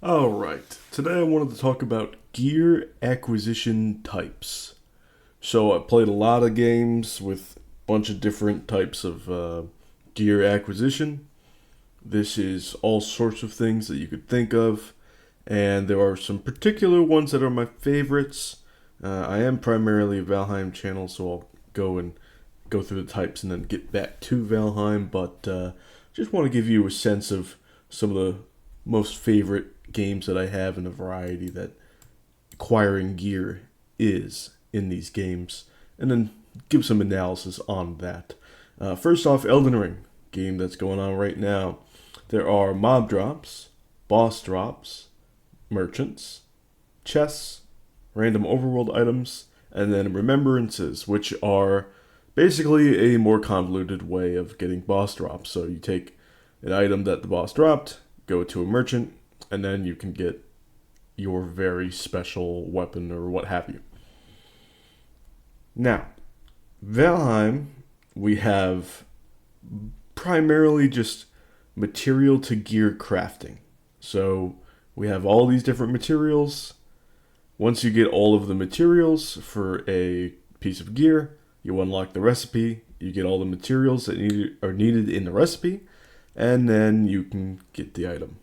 Alright, today I wanted to talk about gear acquisition types. So I played a lot of games with a bunch of different types of gear acquisition. This is all sorts of things that you could think of, and there are some particular ones that are my favorites. I am primarily a Valheim channel, so I'll go through the types and then get back to Valheim, but just want to give you a sense of some of the most favorite games that I have and the variety that acquiring gear is in these games, and then give some analysis on that. First off, Elden Ring, game that's going on right now. There are mob drops, boss drops, merchants, chests, random overworld items, and then remembrances, which are basically a more convoluted way of getting boss drops. So you take an item that the boss dropped, go to a merchant, and then you can get your very special weapon or what have you. Now, Valheim, we have primarily just material to gear crafting. So we have all these different materials. Once you get all of the materials for a piece of gear, you unlock the recipe, you get all the materials that are needed in the recipe, and then you can get the item.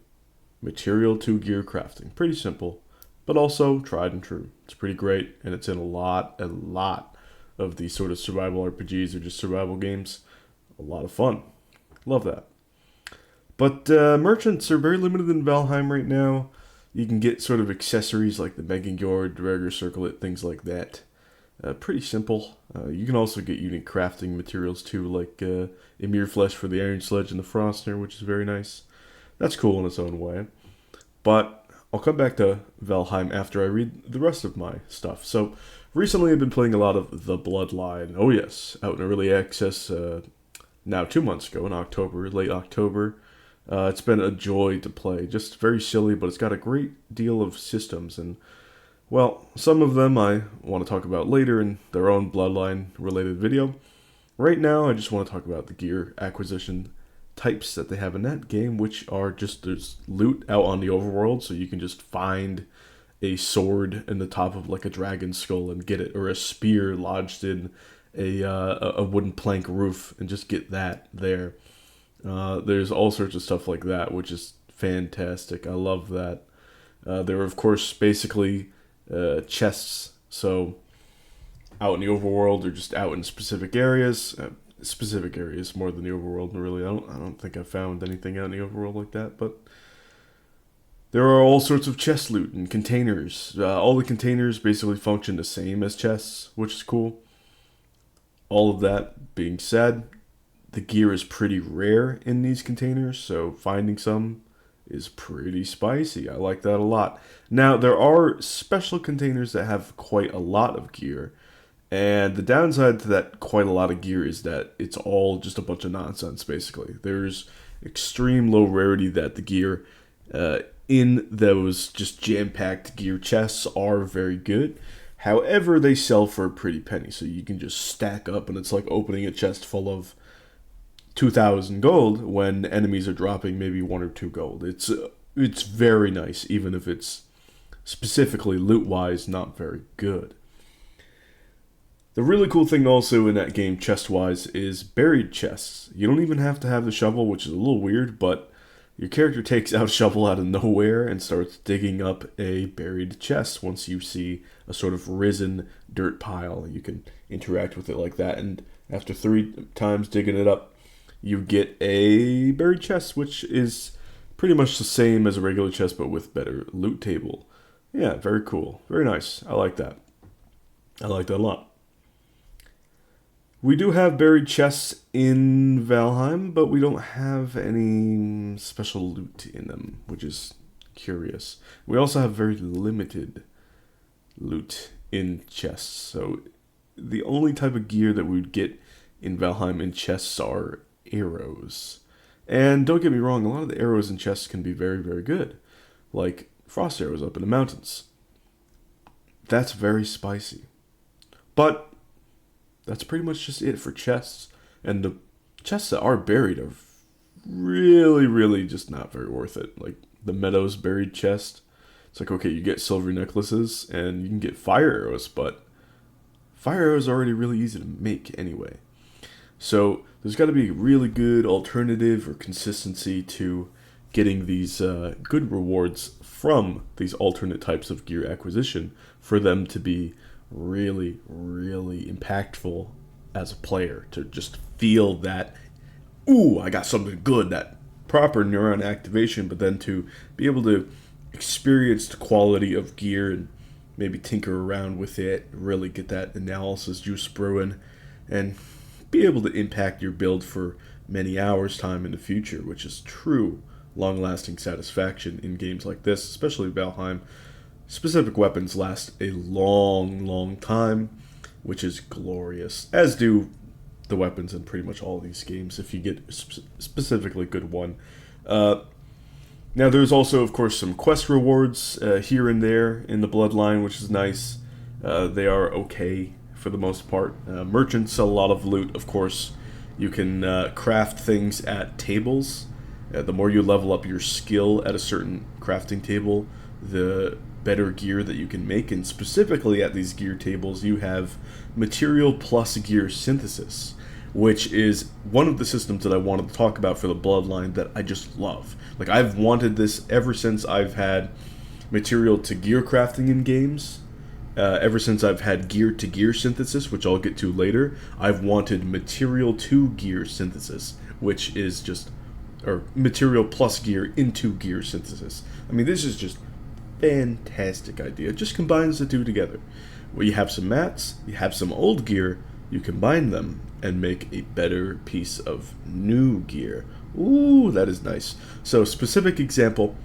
Material to gear crafting. Pretty simple, but also tried and true. It's pretty great, and it's in a lot of these sort of survival RPGs or just survival games. A lot of fun. Love that. But merchants are very limited in Valheim right now. You can get sort of accessories like the Megangord, Dagger Circlet, things like that. Pretty simple. You can also get unique crafting materials too, like Emir Flesh for the Iron Sledge and the Frostner, which is very nice. That's cool in its own way. But I'll come back to Valheim after I read the rest of my stuff. So recently I've been playing a lot of The Bloodline. Oh yes, out in early access now 2 months ago in October, late October. It's been a joy to play. Just very silly, but it's got a great deal of systems. And, well, some of them I want to talk about later in their own Bloodline-related video. Right now, I just want to talk about the gear acquisition types that they have in that game, which are just there's loot out on the overworld, so you can just find a sword in the top of like a dragon skull and get it, or a spear lodged in a wooden plank roof and just get that there. There's all sorts of stuff like that, which is fantastic. I love that. There are, of course, basically chests. So out in the overworld or just out in specific areas. Specific areas more than the overworld, really. I don't think I've found anything out in the overworld like that, but there are all sorts of chest loot and containers. All the containers basically function the same as chests, which is cool. All of that being said, the gear is pretty rare in these containers, so finding some is pretty spicy. I like that a lot. Now, there are special containers that have quite a lot of gear, and the downside to that quite a lot of gear is that it's all just a bunch of nonsense, basically. There's extreme low rarity that the gear in those just jam-packed gear chests are very good. However, they sell for a pretty penny, so you can just stack up, and it's like opening a chest full of 2,000 gold when enemies are dropping maybe 1 or 2 gold. It's very nice, even if it's specifically loot-wise not very good. The really cool thing also in that game, chest-wise, is buried chests. You don't even have to have the shovel, which is a little weird, but your character takes out a shovel out of nowhere and starts digging up a buried chest once you see a sort of risen dirt pile. You can interact with it like that, and after 3 times digging it up, you get a buried chest, which is pretty much the same as a regular chest, but with better loot table. Yeah, very cool. Very nice. I like that. I like that a lot. We do have buried chests in Valheim, but we don't have any special loot in them, which is curious. We also have very limited loot in chests, so the only type of gear that we would get in Valheim in chests are arrows. And don't get me wrong, a lot of the arrows in chests can be very, very good, like frost arrows up in the mountains. That's very spicy. But that's pretty much just it for chests. And the chests that are buried are really, really just not very worth it. Like, the Meadows buried chest. It's like, okay, you get silver necklaces and you can get fire arrows, but fire arrows are already really easy to make anyway. So there's got to be a really good alternative or consistency to getting these good rewards from these alternate types of gear acquisition for them to be really, really impactful as a player, to just feel that, ooh, I got something good, that proper neuron activation, but then to be able to experience the quality of gear and maybe tinker around with it, really get that analysis juice brewing, and be able to impact your build for many hours time in the future, which is true long-lasting satisfaction in games like this, especially Valheim. Specific weapons last a long, long time, which is glorious, as do the weapons in pretty much all these games if you get specifically good one. Now there's also, of course, some quest rewards here and there in the Bloodline, which is nice. They are okay for the most part. Merchants sell a lot of loot, of course. You can craft things at tables. The more you level up your skill at a certain crafting table, the better gear that you can make. And specifically at these gear tables, you have material plus gear synthesis, which is one of the systems that I wanted to talk about for the Bloodline that I just love. Like, I've wanted this ever since I've had material to gear crafting in games. Ever since I've had gear to gear synthesis, which I'll get to later, I've wanted material to gear synthesis, which is just, or material plus gear into gear synthesis. I mean, this is just fantastic idea. It just combines the two together. Where you have some mats, you have some old gear, you combine them and make a better piece of new gear. Ooh, that is nice. So, specific example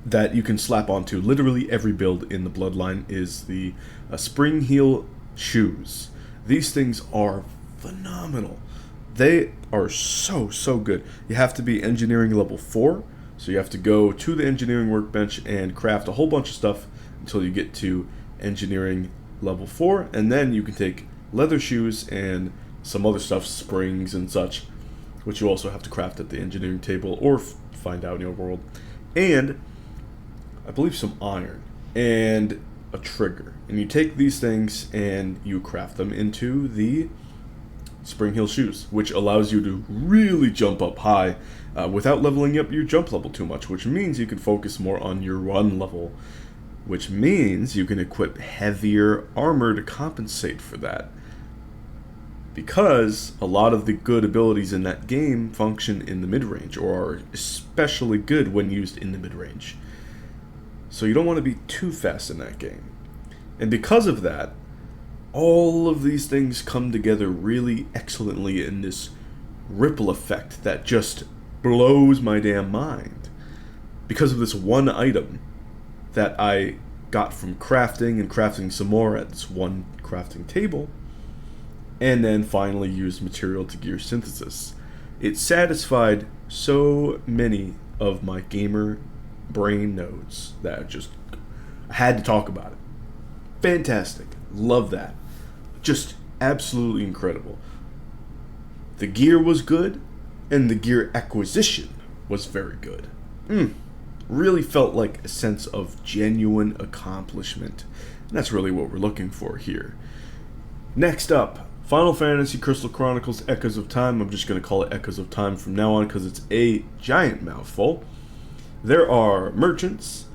that you can slap onto literally every build in the Bloodline is the Spring Heel shoes. These things are phenomenal. They are so, so good. You have to be engineering level 4, so you have to go to the engineering workbench and craft a whole bunch of stuff until you get to engineering level 4, and then you can take leather shoes and some other stuff, springs and such, which you also have to craft at the engineering table or find out in your world. And I believe some iron and a trigger. And you take these things and you craft them into the Spring Heel shoes, which allows you to really jump up high without leveling up your jump level too much, which means you can focus more on your run level, which means you can equip heavier armor to compensate for that. Because a lot of the good abilities in that game function in the mid-range, or are especially good when used in the mid-range. So you don't want to be too fast in that game. And because of that, all of these things come together really excellently in this ripple effect that just blows my damn mind. Because of this one item that I got from crafting and crafting some more at this one crafting table, and then finally used material to gear synthesis. It satisfied so many of my gamer brain nodes that I had to talk about it. Fantastic. Love that. Just absolutely incredible. The gear was good, and the gear acquisition was very good. Really felt like a sense of genuine accomplishment. And that's really what we're looking for here. Next up, Final Fantasy Crystal Chronicles Echoes of Time. I'm just going to call it Echoes of Time from now on because it's a giant mouthful. There are merchants,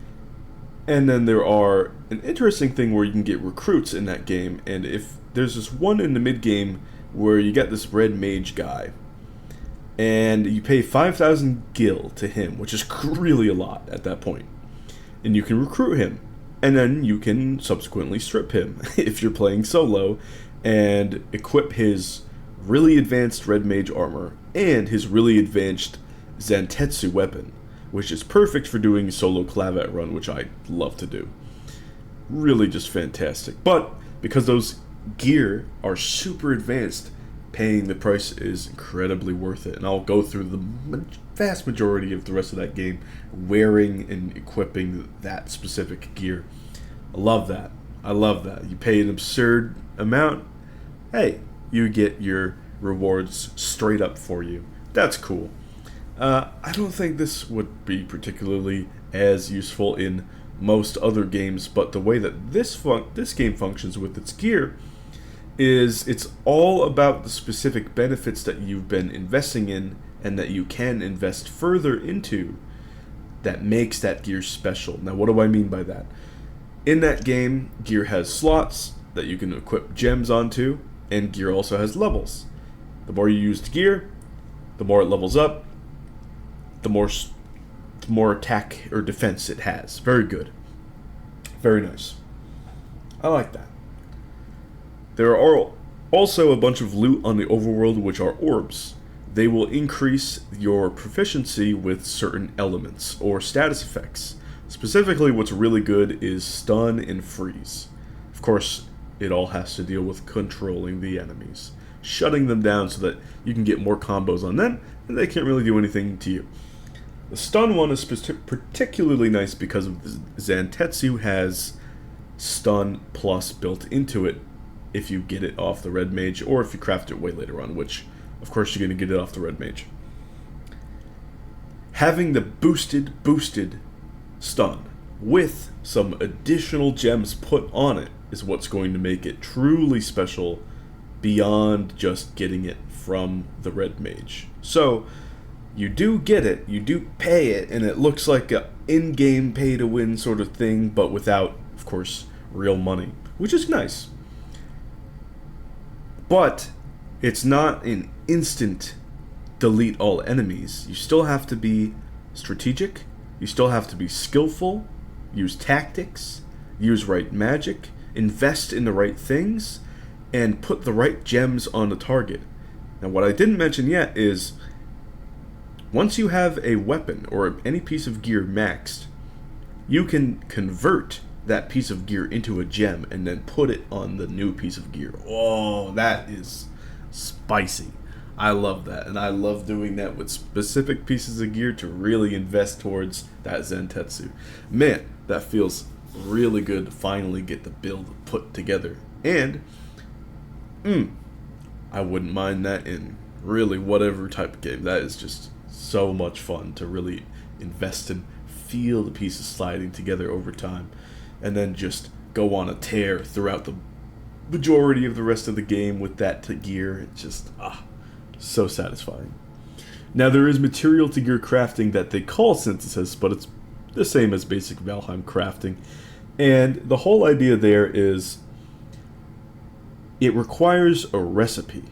and then there are an interesting thing where you can get recruits in that game, and if there's this one in the mid-game where you get this red mage guy, and you pay 5,000 gil to him, which is really a lot at that point, and you can recruit him, and then you can subsequently strip him if you're playing solo, and equip his really advanced red mage armor and his really advanced Zantetsu weapon, which is perfect for doing a solo clavet run, which I love to do. Really just fantastic. But because those gear are super advanced, paying the price is incredibly worth it. And I'll go through the vast majority of the rest of that game wearing and equipping that specific gear. I love that. I love that. You pay an absurd amount, hey, you get your rewards straight up for you. That's cool. I don't think this would be particularly as useful in most other games, but the way that this game functions with its gear is it's all about the specific benefits that you've been investing in and that you can invest further into that makes that gear special. Now, what do I mean by that? In that game, gear has slots that you can equip gems onto, and gear also has levels. The more you use the gear, the more it levels up, the more attack or defense it has. Very good. Very nice. I like that. There are also a bunch of loot on the overworld which are orbs. They will increase your proficiency with certain elements or status effects. Specifically, what's really good is stun and freeze. Of course, it all has to deal with controlling the enemies, shutting them down so that you can get more combos on them, and they can't really do anything to you. The stun one is particularly nice because of Zantetsu has stun plus built into it if you get it off the red mage, or if you craft it way later on, which, of course, you're going to get it off the red mage. Having the boosted stun with some additional gems put on it is what's going to make it truly special beyond just getting it from the red mage. So, you do get it, you do pay it, and it looks like a in-game pay-to-win sort of thing, but without, of course, real money, which is nice. But it's not an instant delete all enemies. You still have to be strategic, you still have to be skillful, use tactics, use right magic, invest in the right things, and put the right gems on the target. Now, what I didn't mention yet is once you have a weapon or any piece of gear maxed, you can convert that piece of gear into a gem and then put it on the new piece of gear. Oh, that is spicy. I love that, and I love doing that with specific pieces of gear to really invest towards that Zantetsu. Man, that feels really good to finally get the build put together. And, I wouldn't mind that in really whatever type of game. That is just so much fun to really invest and feel the pieces sliding together over time, and then just go on a tear throughout the majority of the rest of the game with that gear. It's just, so satisfying. Now, there is material to gear crafting that they call synthesis, but it's the same as basic Valheim crafting. And the whole idea there is it requires a recipe.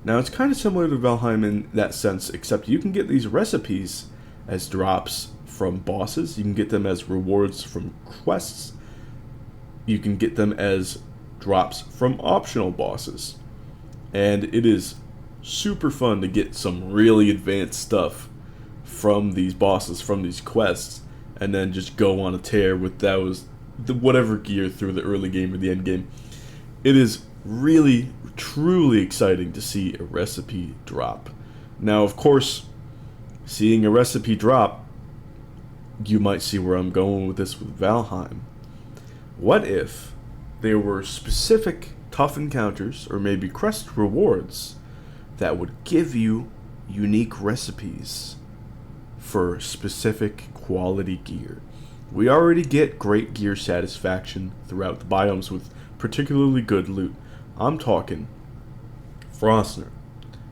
Now, it's kind of similar to Valheim in that sense, except you can get these recipes as drops from bosses. You can get them as rewards from quests. You can get them as drops from optional bosses. And it is super fun to get some really advanced stuff from these bosses, from these quests, and then just go on a tear with whatever gear through the early game or the end game. It is really, truly exciting to see a recipe drop. Now, of course, seeing a recipe drop, you might see where I'm going with this with Valheim. What if there were specific tough encounters, or maybe quest rewards, that would give you unique recipes for specific quality gear? We already get great gear satisfaction throughout the biomes with particularly good loot. I'm talking Frostner.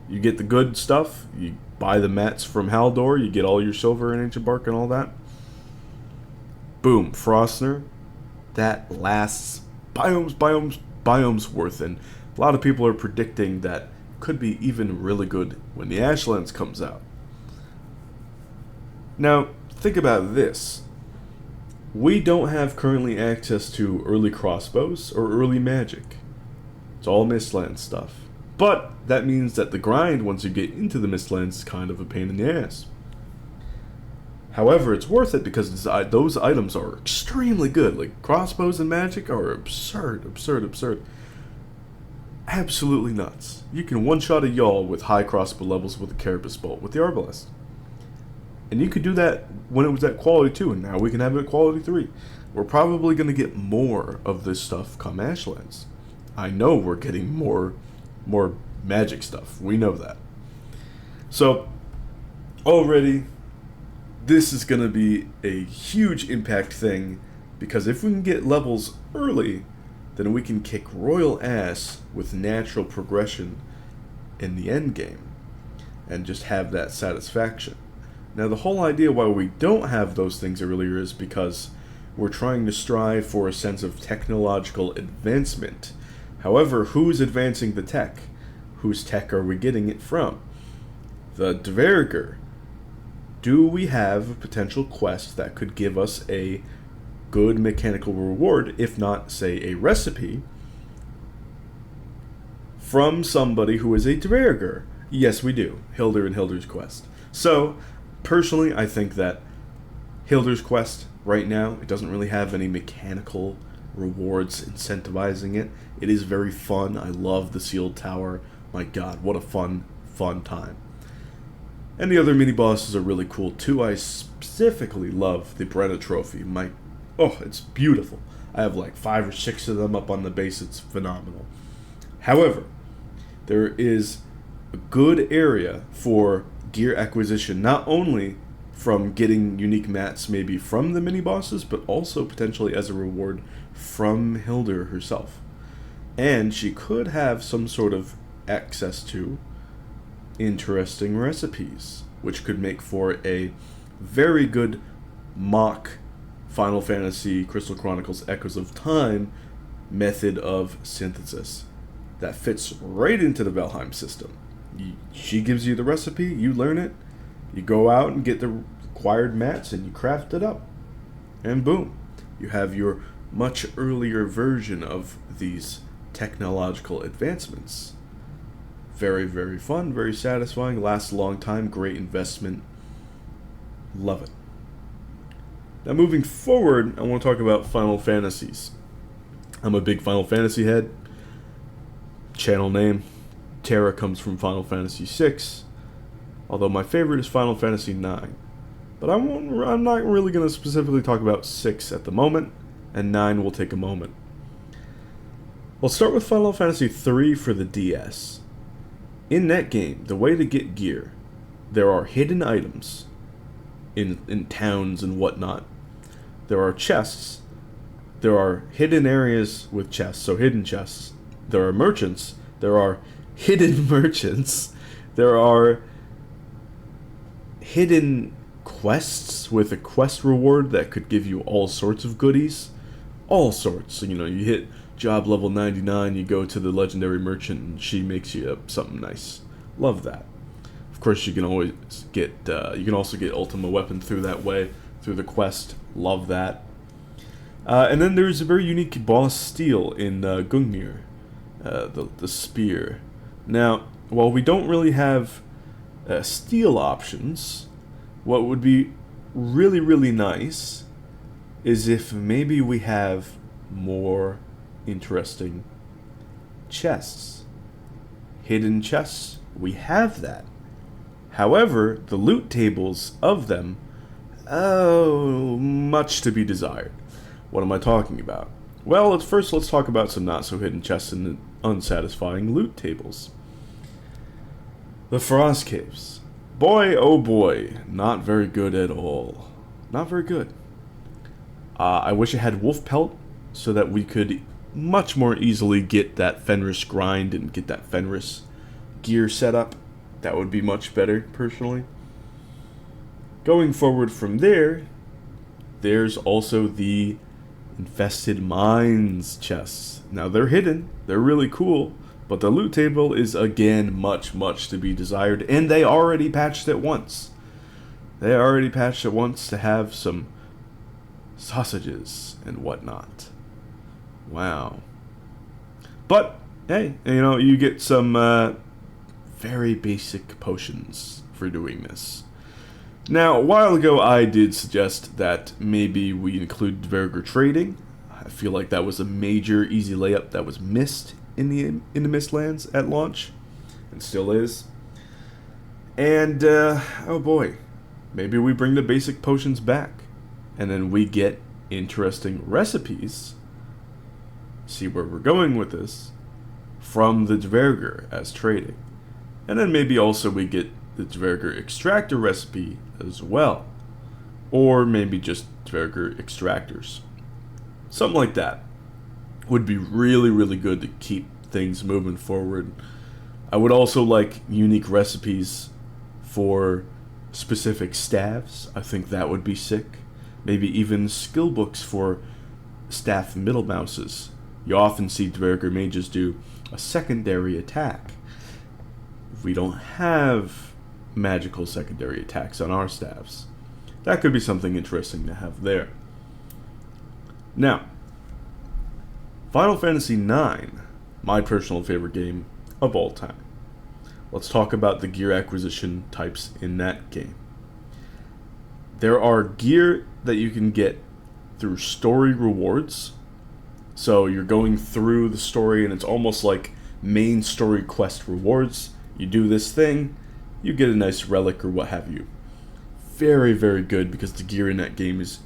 You get the good stuff, you buy the mats from Haldor, you get all your silver and ancient bark and all that. Boom, Frostner. That lasts biomes worth, and a lot of people are predicting that could be even really good when the Ashlands comes out. Now, think about this. We don't have currently access to early crossbows or early magic. It's all Mistlands stuff. But that means that the grind once you get into the Mistlands is kind of a pain in the ass. However, it's worth it because those items are extremely good. Like, crossbows and magic are absurd. Absolutely nuts. You can one-shot a Yawl with high crossbow levels with a Carapace Bolt with the Arbalest. And you could do that when it was at quality 2, and now we can have it at quality 3. We're probably going to get more of this stuff come Ashlands. I know we're getting more magic stuff. We know that. So, already, this is going to be a huge impact thing, because if we can get levels early, then we can kick royal ass with natural progression in the end game and just have that satisfaction. Now, the whole idea why we don't have those things earlier is because we're trying to strive for a sense of technological advancement. However, who's advancing the tech? Whose tech are we getting it from? The Dverger. Do we have a potential quest that could give us a good mechanical reward, if not, say, a recipe, from somebody who is a Dverger? Yes, we do. Hildur and Hilder's Quest. So, personally, I think that Hilder's Quest, right now, it doesn't really have any mechanical rewards incentivizing it. It is very fun. I love the Sealed Tower. My god, what a fun time. And the other mini-bosses are really cool, too. I specifically love the Brenna Trophy. It's beautiful. I have like 5 or 6 of them up on the base. It's phenomenal. However, there is a good area for gear acquisition, not only from getting unique mats maybe from the mini-bosses, but also potentially as a reward from Hildur herself. And she could have some sort of access to interesting recipes, which could make for a very good mock Final Fantasy Crystal Chronicles Echoes of Time method of synthesis that fits right into the Valheim system. She gives you the recipe, you learn it, you go out and get the required mats, and you craft it up. And boom, you have your much earlier version of these technological advancements. Very, very fun, very satisfying, lasts a long time, great investment. Love it. Now, moving forward, I want to talk about Final Fantasies. I'm a big Final Fantasy head. Channel name, Terra, comes from Final Fantasy VI, although my favorite is Final Fantasy IX. But I'm not really going to specifically talk about 6 at the moment, and 9 will take a moment. We'll start with Final Fantasy III for the DS. In that game, the way to get gear, there are hidden items in towns and whatnot. There are chests. There are hidden areas with chests, so hidden chests. There are merchants. There are hidden merchants. There are hidden quests with a quest reward that could give you all sorts of goodies. All sorts. So, you hit job level 99, you go to the legendary merchant, and she makes you something nice. Love that. Of course, you can always get, you can also get Ultima Weapon through that way, through the quest. Love that. And then there's a very unique boss steel in Gungnir, the spear. Now, while we don't really have steel options, what would be really, really nice is if maybe we have more interesting chests. Hidden chests, we have that. However, the loot tables of them, much to be desired. What am I talking about? Well, let's talk about some not-so-hidden chests and unsatisfying loot tables. The Frost Caves. Boy, oh boy, not very good at all. Not very good. I wish it had wolf pelt so that we could much more easily get that Fenris grind and get that Fenris gear set up. That would be much better, personally. Going forward from there, there's also the Infested Mines chests. Now, they're hidden, they're really cool, but the loot table is, again, much, much to be desired, and they already patched it once. They already patched it once to have some sausages and whatnot. Wow. But, hey, you get some very basic potions for doing this. Now, a while ago, I did suggest that maybe we include Dverger trading. I feel like that was a major easy layup that was missed in the Mistlands at launch, and still is. And, oh boy, maybe we bring the basic potions back, and then we get interesting recipes. See where we're going with this, from the Dverger as trading. And then maybe also we get the Dverger extractor recipe as well. Or maybe just Dverger extractors. Something like that would be really, really good to keep things moving forward. I would also like unique recipes for specific staffs. I think that would be sick. Maybe even skill books for staff middle mouses. You often see Dverger mages do a secondary attack. We don't have magical secondary attacks on our staffs. That could be something interesting to have there. Now, Final Fantasy IX, my personal favorite game of all time. Let's talk about the gear acquisition types in that game. There are gear that you can get through story rewards. So you're going through the story and it's almost like main story quest rewards. You do this thing, you get a nice relic or what have you. Very, very good because the gear in that game is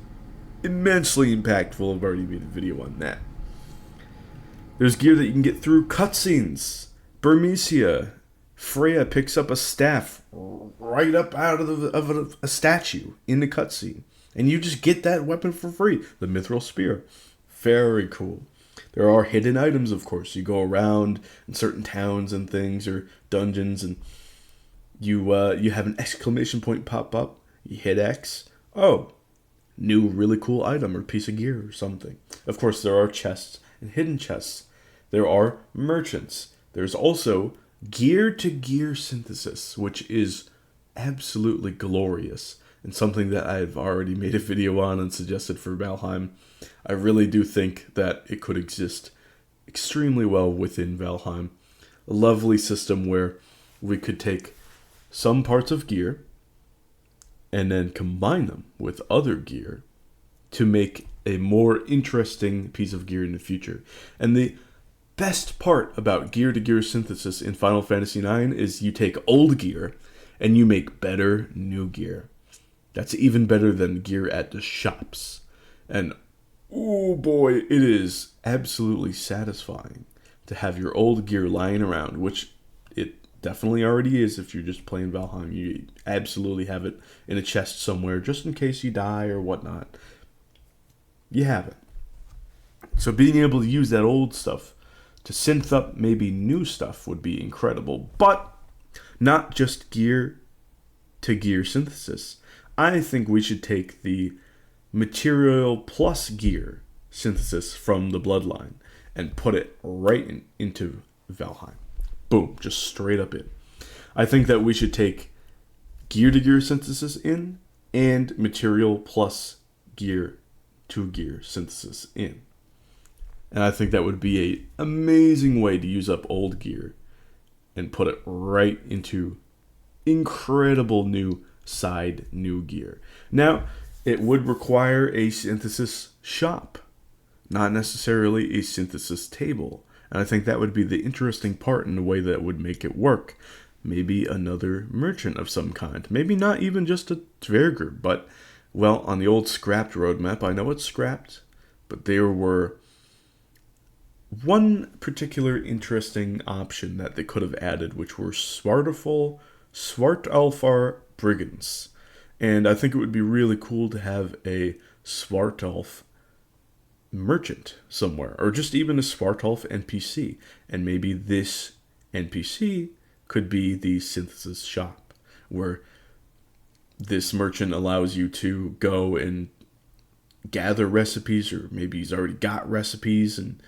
immensely impactful. I've already made a video on that. There's gear that you can get through cutscenes. Burmecia, Freya picks up a staff right up out of a statue in the cutscene. And you just get that weapon for free. The Mithril Spear. Very cool. There are hidden items, of course. You go around in certain towns and things or dungeons and you have an exclamation point pop up. You hit X. Oh, new really cool item or piece of gear or something. Of course, there are chests and hidden chests. There are merchants. There's also gear-to-gear synthesis, which is absolutely glorious and something that I've already made a video on and suggested for Valheim. I really do think that it could exist extremely well within Valheim. A lovely system where we could take some parts of gear and then combine them with other gear to make a more interesting piece of gear in the future. And the best part about gear-to-gear synthesis in Final Fantasy IX is you take old gear and you make better new gear. That's even better than gear at the shops. And oh boy, it is absolutely satisfying to have your old gear lying around, which it definitely already is if you're just playing Valheim. You absolutely have it in a chest somewhere just in case you die or whatnot. You have it. So being able to use that old stuff to synth up maybe new stuff would be incredible. But not just gear to gear synthesis. I think we should take the material plus gear synthesis from the Bloodline and put it right into Valheim. Boom, just straight up in. I think that we should take gear to gear synthesis in and material plus gear to gear synthesis in. And I think that would be an amazing way to use up old gear and put it right into incredible new gear. Now, it would require a synthesis shop, not necessarily a synthesis table. And I think that would be the interesting part in the way that would make it work. Maybe another merchant of some kind. Maybe not even just a Dverger, but, well, on the old scrapped roadmap, I know it's scrapped, but there were one particular interesting option that they could have added, which were Svartalfar brigands. And I think it would be really cool to have a Svartalf merchant somewhere, or just even a Svartalf NPC. And maybe this NPC could be the synthesis shop, where this merchant allows you to go and gather recipes, or maybe he's already got recipes, and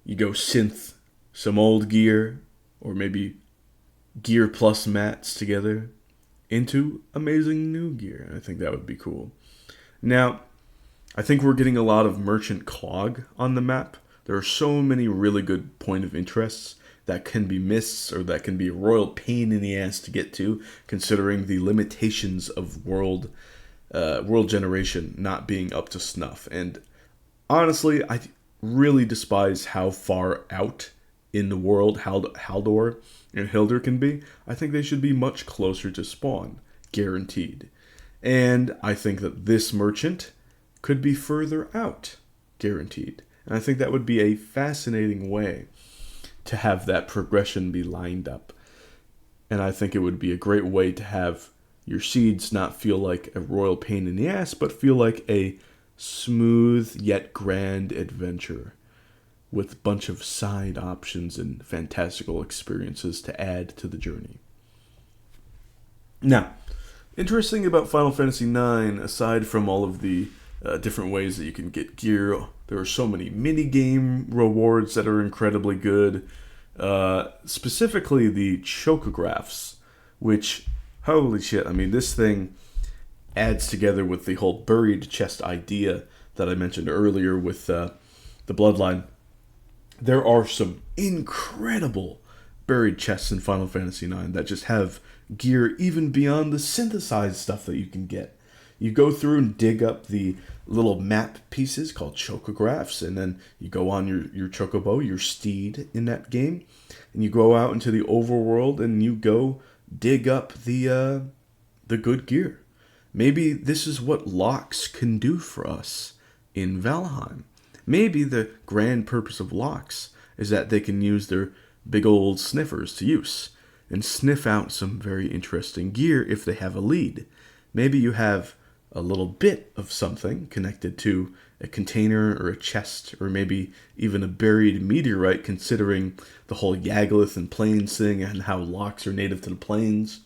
you go synth some old gear, or maybe gear plus mats together into amazing new gear. I think that would be cool. Now, I think we're getting a lot of merchant clog on the map. There are so many really good point of interests that can be missed, or that can be a royal pain in the ass to get to, considering the limitations of world generation not being up to snuff. And honestly, I really despise how far out in the world Haldor and Hildur can be. I think they should be much closer to spawn, guaranteed. And I think that this merchant could be further out, guaranteed. And I think that would be a fascinating way to have that progression be lined up. And I think it would be a great way to have your seeds not feel like a royal pain in the ass, but feel like a smooth yet grand adventure with a bunch of side options and fantastical experiences to add to the journey. Now, interesting about Final Fantasy IX, aside from all of the different ways that you can get gear, there are so many mini-game rewards that are incredibly good. Specifically the chocographs, which, holy shit, I mean, this thing adds together with the whole buried chest idea that I mentioned earlier with the Bloodline. There are some incredible buried chests in Final Fantasy IX that just have gear even beyond the synthesized stuff that you can get. You go through and dig up the little map pieces called chocographs, and then you go on your chocobo, your steed in that game, and you go out into the overworld and you go dig up the good gear. Maybe this is what locks can do for us in Valheim. Maybe the grand purpose of locks is that they can use their big old sniffers to use and sniff out some very interesting gear if they have a lead. Maybe you have a little bit of something connected to a container or a chest, or maybe even a buried meteorite, considering the whole Yagluth and Plains thing and how locks are native to the plains.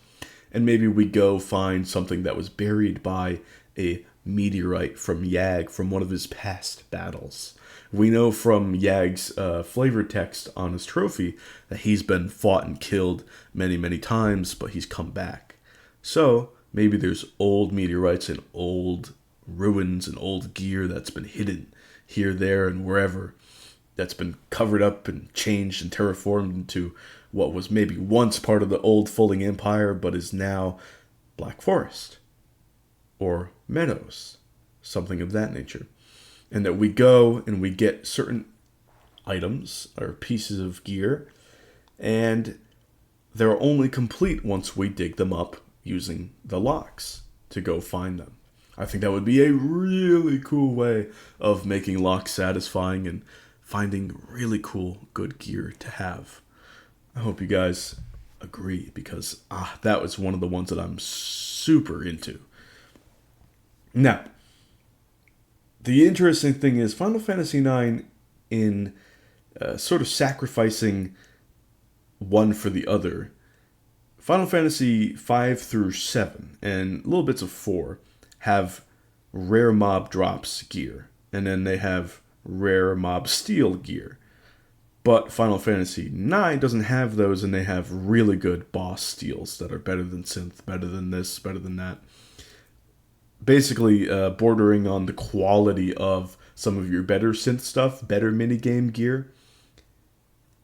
And maybe we go find something that was buried by a meteorite from Yag from one of his past battles. We know from Yag's flavor text on his trophy that he's been fought and killed many, many times, but he's come back. So maybe there's old meteorites and old ruins and old gear that's been hidden here, there, and wherever, that's been covered up and changed and terraformed into what was maybe once part of the old Fulling Empire, but is now Black Forest or Meadows, something of that nature. And that we go and we get certain items or pieces of gear, and they're only complete once we dig them up using the locks to go find them. I think that would be a really cool way of making locks satisfying and finding really cool, good gear to have. I hope you guys agree, because that was one of the ones that I'm super into. Now, the interesting thing is Final Fantasy IX, in sort of sacrificing one for the other, Final Fantasy 5 through 7 and little bits of 4 have rare mob drops gear, and then they have rare mob steal gear. But Final Fantasy IX doesn't have those, and they have really good boss steals that are better than synth, better than this, better than that. Basically, bordering on the quality of some of your better synth stuff, better minigame gear.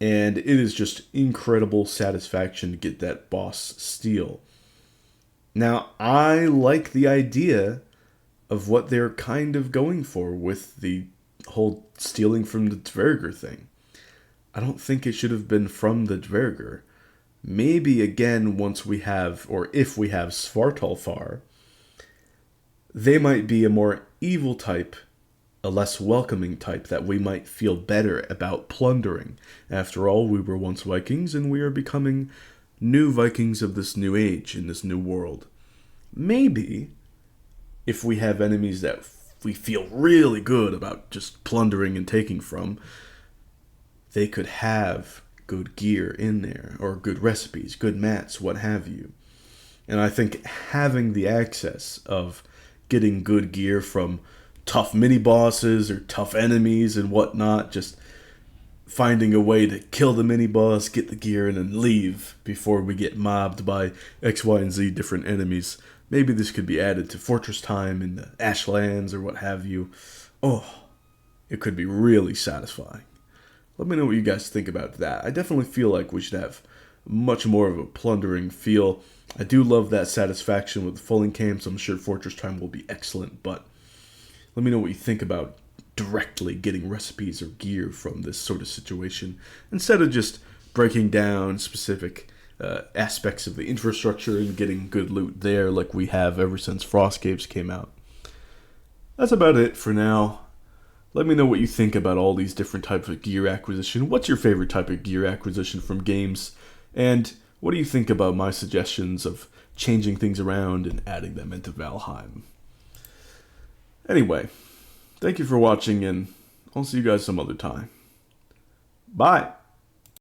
And it is just incredible satisfaction to get that boss steal. Now, I like the idea of what they're kind of going for with the whole stealing from the Dvergr thing. I don't think it should have been from the Dvergr. Maybe again, once we have, or if we have Svartalfar, they might be a more evil type, a less welcoming type that we might feel better about plundering. After all, we were once Vikings, and we are becoming new Vikings of this new age, in this new world. Maybe, if we have enemies that we feel really good about just plundering and taking from, they could have good gear in there, or good recipes, good mats, what have you. And I think having the access of getting good gear from tough mini-bosses or tough enemies and whatnot, just finding a way to kill the mini-boss, get the gear, and then leave before we get mobbed by X, Y, and Z different enemies. Maybe this could be added to Fortress Time in the Ashlands or what have you. Oh, it could be really satisfying. Let me know what you guys think about that. I definitely feel like we should have much more of a plundering feel. I do love that satisfaction with the Fulling Camps. I'm sure Fortress Time will be excellent, but let me know what you think about directly getting recipes or gear from this sort of situation, instead of just breaking down specific aspects of the infrastructure and getting good loot there like we have ever since Frost Caves came out. That's about it for now. Let me know what you think about all these different types of gear acquisition. What's your favorite type of gear acquisition from games? And what do you think about my suggestions of changing things around and adding them into Valheim? Anyway, thank you for watching, and I'll see you guys some other time. Bye!